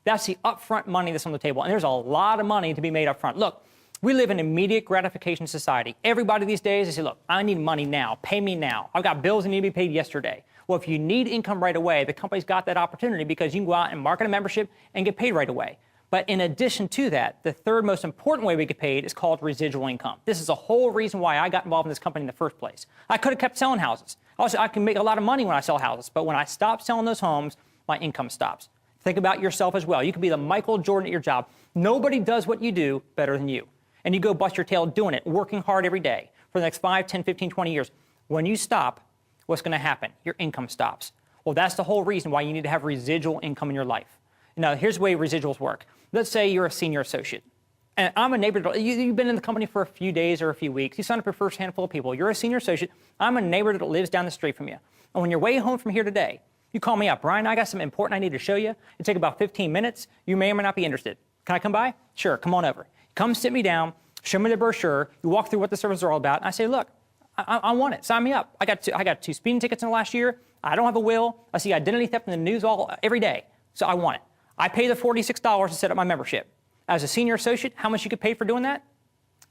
That's the upfront money that's on the table. And there's a lot of money to be made upfront. Look, we live in an immediate gratification society. Everybody these days, they say, look, I need money now. Pay me now. I've got bills that need to be paid yesterday. Well, if you need income right away, the company's got that opportunity because you can go out and market a membership and get paid right away. But in addition to that, the third most important way we get paid is called residual income. This is the whole reason why I got involved in this company in the first place. I could have kept selling houses. Also, I can make a lot of money when I sell houses, but when I stop selling those homes, my income stops. Think about yourself as well. You could be the Michael Jordan at your job. Nobody does what you do better than you. And you go bust your tail doing it, working hard every day for the next 5, 10, 15, 20 years. When you stop, what's going to happen? Your income stops. Well, that's the whole reason why you need to have residual income in your life. Now, here's the way residuals work. Let's say you're a senior associate. And I'm a neighbor. You've been in the company for a few days or a few weeks. You signed up your first handful of people. You're a senior associate. I'm a neighbor that lives down the street from you. And when you're way home from here today, you call me up. Brian, I got something important I need to show you. It'll take about 15 minutes. You may or may not be interested. Can I come by? Sure, come on over. Come sit me down, show me the brochure. You walk through what the services are all about. And I say, look, I want it. Sign me up. I got 2 speeding tickets in the last year. I don't have a will. I see identity theft in the news every day. So I want it. I pay the $46 to set up my membership. As a senior associate, how much you get paid for doing that?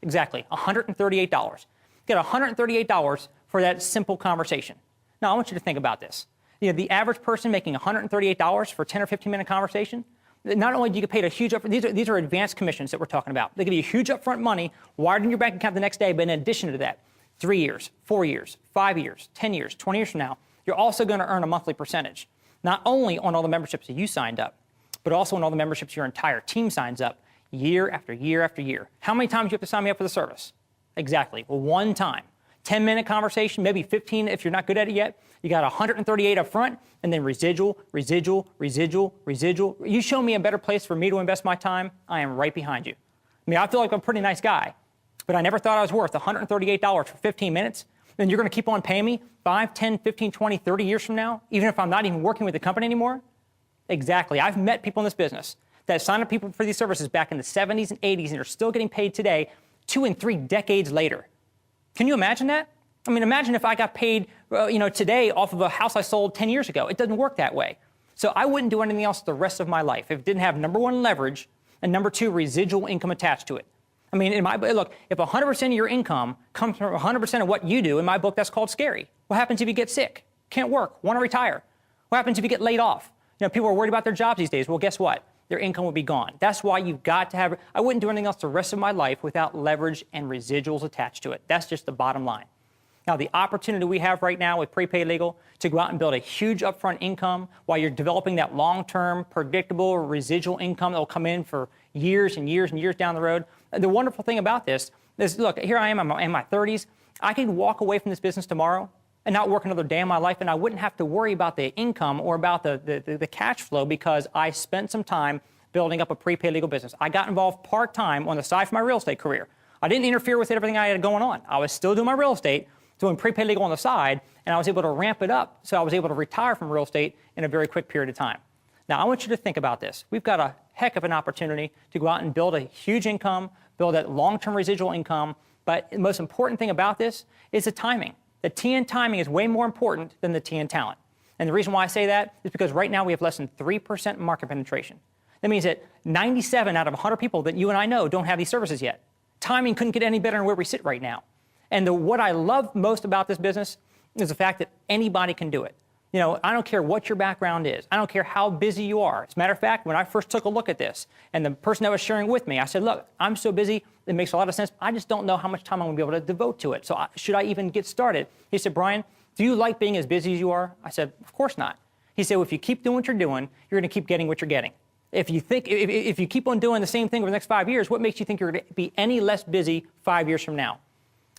Exactly, $138. Get $138 for that simple conversation. Now, I want you to think about this. The average person making $138 for a 10 or 15-minute conversation, not only do you get paid a huge upfront, these are advanced commissions that we're talking about. They give you huge upfront money wired in your bank account the next day, but in addition to that, 3 years, 4 years, 5 years, 10 years, 20 years from now, you're also going to earn a monthly percentage, not only on all the memberships that you signed up, but also on all the memberships your entire team signs up year after year after year. How many times do you have to sign me up for the service? Exactly, well, one time. 10-minute conversation, maybe 15 if you're not good at it yet. You got 138 up front, and then residual, residual, residual, residual. You show me a better place for me to invest my time, I am right behind you. I mean, I feel like I'm a pretty nice guy, but I never thought I was worth $138 for 15 minutes. Then you're going to keep on paying me 5, 10, 15, 20, 30 years from now, even if I'm not even working with the company anymore? Exactly. I've met people in this business that signed up people for these services back in the 70s and 80s and are still getting paid today, 2 and 3 decades later. Can you imagine that? I mean, imagine if I got paid, today off of a house I sold 10 years ago. It doesn't work that way. So I wouldn't do anything else the rest of my life if it didn't have, number one, leverage, and number 2, residual income attached to it. I mean, look, if 100% of your income comes from 100% of what you do, in my book, that's called scary. What happens if you get sick? Can't work, want to retire? What happens if you get laid off? People are worried about their jobs these days. Well, guess what? Their income will be gone. That's why you've got to have, I wouldn't do anything else the rest of my life without leverage and residuals attached to it. That's just the bottom line. Now, the opportunity we have right now with Prepaid Legal to go out and build a huge upfront income while you're developing that long-term, predictable residual income that will come in for years and years and years down the road. The wonderful thing about this is, look, here I am in my 30s. I can walk away from this business tomorrow and not work another day in my life, and I wouldn't have to worry about the income or about the cash flow because I spent some time building up a prepaid legal business. I got involved part-time on the side for my real estate career. I didn't interfere with everything I had going on. I was still doing my real estate, doing prepaid legal on the side, and I was able to ramp it up so I was able to retire from real estate in a very quick period of time. Now, I want you to think about this. We've got a heck of an opportunity to go out and build a huge income, build that long-term residual income, but the most important thing about this is the timing. The TN timing is way more important than the TN talent. And the reason why I say that is because right now we have less than 3% market penetration. That means that 97 out of 100 people that you and I know don't have these services yet. Timing couldn't get any better than where we sit right now. And what I love most about this business is the fact that anybody can do it. I don't care what your background is. I don't care how busy you are. As a matter of fact, when I first took a look at this, and the person that was sharing with me, I said, look, I'm so busy, it makes a lot of sense. I just don't know how much time I'm going to be able to devote to it. So should I even get started? He said, Brian, do you like being as busy as you are? I said, of course not. He said, well, if you keep doing what you're doing, you're going to keep getting what you're getting. If you keep on doing the same thing over the next 5 years, what makes you think you're going to be any less busy 5 years from now?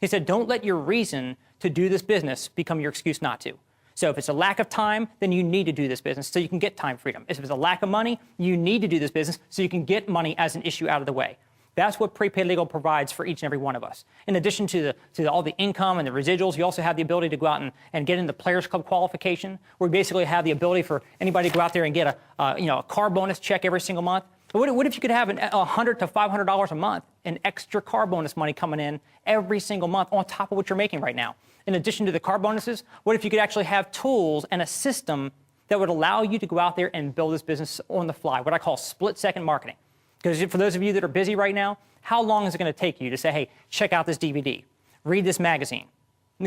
He said, don't let your reason to do this business become your excuse not to. So if it's a lack of time, then you need to do this business so you can get time freedom. If it's a lack of money, you need to do this business so you can get money as an issue out of the way. That's what Prepaid Legal provides for each and every one of us. In addition to all the income and the residuals, you also have the ability to go out and get in the Players Club qualification, where we basically have the ability for anybody to go out there and get a car bonus check every single month. But what if you could have $100 to $500 a month in extra car bonus money coming in every single month on top of what you're making right now? In addition to the car bonuses, what if you could actually have tools and a system that would allow you to go out there and build this business on the fly, what I call split-second marketing. Because for those of you that are busy right now, how long is it going to take you to say, hey, check out this DVD, read this magazine,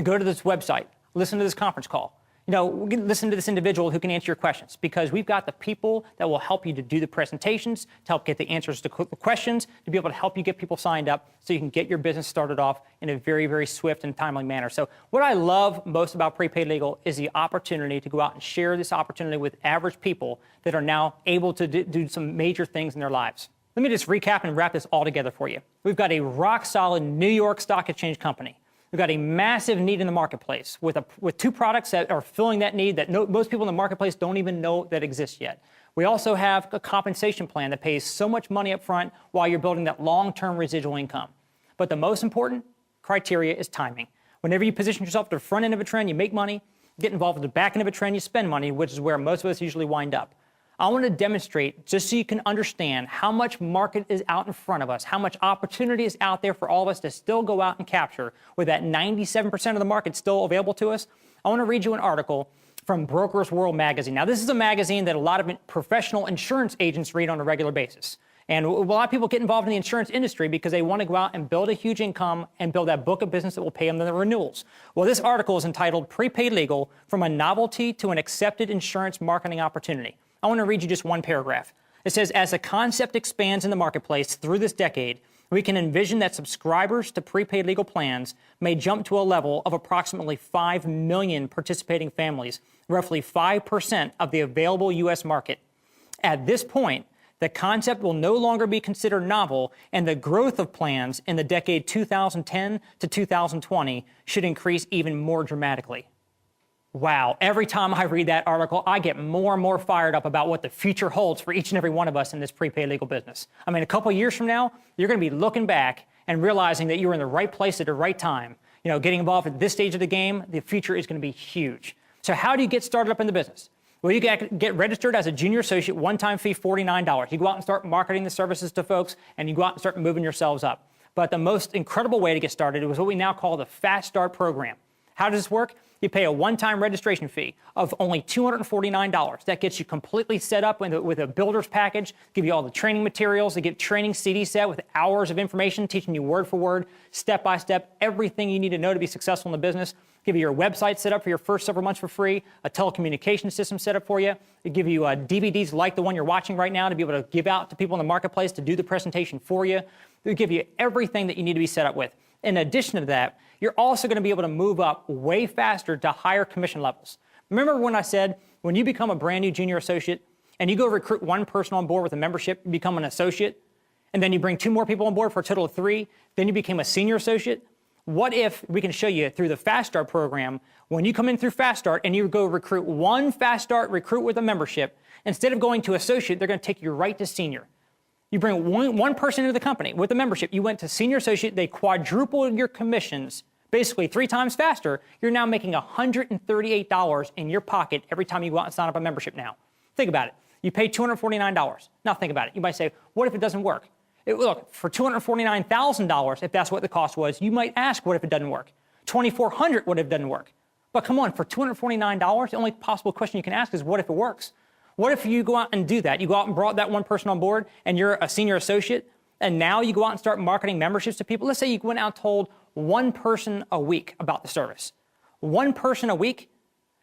go to this website, listen to this conference call? Listen to this individual who can answer your questions, because we've got the people that will help you to do the presentations, to help get the answers to the questions, to be able to help you get people signed up so you can get your business started off in a very, very swift and timely manner. So what I love most about Prepaid Legal is the opportunity to go out and share this opportunity with average people that are now able to do some major things in their lives. Let me just recap and wrap this all together for you. We've got a rock-solid New York Stock Exchange company. We've got a massive need in the marketplace with two products that are filling that need that most people in the marketplace don't even know that exists yet. We also have a compensation plan that pays so much money up front while you're building that long-term residual income. But the most important criteria is timing. Whenever you position yourself at the front end of a trend, you make money. Get involved at the back end of a trend, you spend money, which is where most of us usually wind up. I want to demonstrate, just so you can understand how much market is out in front of us, how much opportunity is out there for all of us to still go out and capture, with that 97% of the market still available to us. I want to read you an article from Brokers World magazine. Now, this is a magazine that a lot of professional insurance agents read on a regular basis. And a lot of people get involved in the insurance industry because they want to go out and build a huge income and build that book of business that will pay them the renewals. Well, this article is entitled Prepaid Legal: From a Novelty to an Accepted Insurance Marketing Opportunity. I want to read you just one paragraph. It says, as the concept expands in the marketplace through this decade, we can envision that subscribers to prepaid legal plans may jump to a level of approximately 5 million participating families, roughly 5% of the available U.S. market. At this point, the concept will no longer be considered novel, and the growth of plans in the decade 2010 to 2020 should increase even more dramatically. Wow, every time I read that article, I get more and more fired up about what the future holds for each and every one of us in this prepaid legal business. I mean, a couple years from now, you're going to be looking back and realizing that you were in the right place at the right time. Getting involved at this stage of the game, the future is going to be huge. So how do you get started up in the business? Well, you get registered as a junior associate, one-time fee, $49. You go out and start marketing the services to folks, and you go out and start moving yourselves up. But the most incredible way to get started was what we now call the Fast Start program. How does this work? You pay a one-time registration fee of only $249. That gets you completely set up with a builder's package, give you all the training materials, they get training CD set with hours of information, teaching you word for word, step-by-step, everything you need to know to be successful in the business. Give you your website set up for your first several months for free, a telecommunication system set up for you. They give you DVDs like the one you're watching right now to be able to give out to people in the marketplace to do the presentation for you. They give you everything that you need to be set up with. In addition to that, you're also going to be able to move up way faster to higher commission levels. Remember when I said, when you become a brand new junior associate and you go recruit one person on board with a membership, you become an associate, and then you bring 2 more people on board for a total of 3, then you became a senior associate? What if we can show you through the Fast Start program, when you come in through Fast Start and you go recruit one Fast Start recruit with a membership, instead of going to associate, they're going to take you right to senior. You bring one person into the company with a membership. You went to senior associate. They quadrupled your commissions, basically 3 times faster. You're now making $138 in your pocket every time you go out and sign up a membership now. Think about it. You pay $249. Now think about it. You might say, what if it doesn't work? Look, for $249,000, if that's what the cost was, you might ask, what if it doesn't work? $2,400, what if it doesn't work? But come on, for $249, the only possible question you can ask is, what if it works? What if you go out and do that? You go out and brought that one person on board and you're a senior associate, and now you go out and start marketing memberships to people. Let's say you went out and told one person a week about the service. One person a week,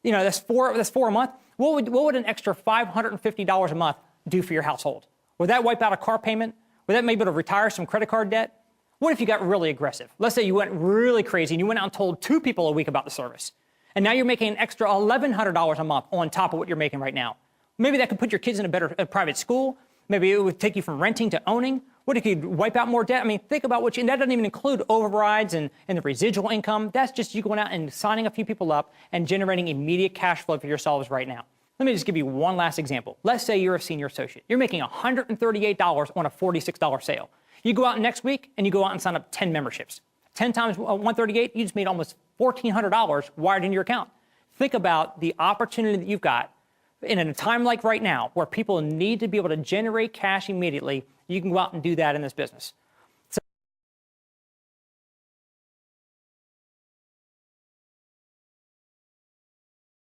that's four a month. What would an extra $550 a month do for your household? Would that wipe out a car payment? Would that maybe be able to retire some credit card debt? What if you got really aggressive? Let's say you went really crazy and you went out and told 2 people a week about the service. And now you're making an extra $1,100 a month on top of what you're making right now. Maybe that could put your kids in a better private school. Maybe it would take you from renting to owning. What if you could wipe out more debt? I mean, think about and that doesn't even include overrides and the residual income. That's just you going out and signing a few people up and generating immediate cash flow for yourselves right now. Let me just give you one last example. Let's say you're a senior associate. You're making $138 on a $46 sale. You go out next week and you go out and sign up 10 memberships. 10 times 138, you just made almost $1,400 wired into your account. Think about the opportunity that you've got in a time like right now where people need to be able to generate cash immediately. You can go out and do that in this business.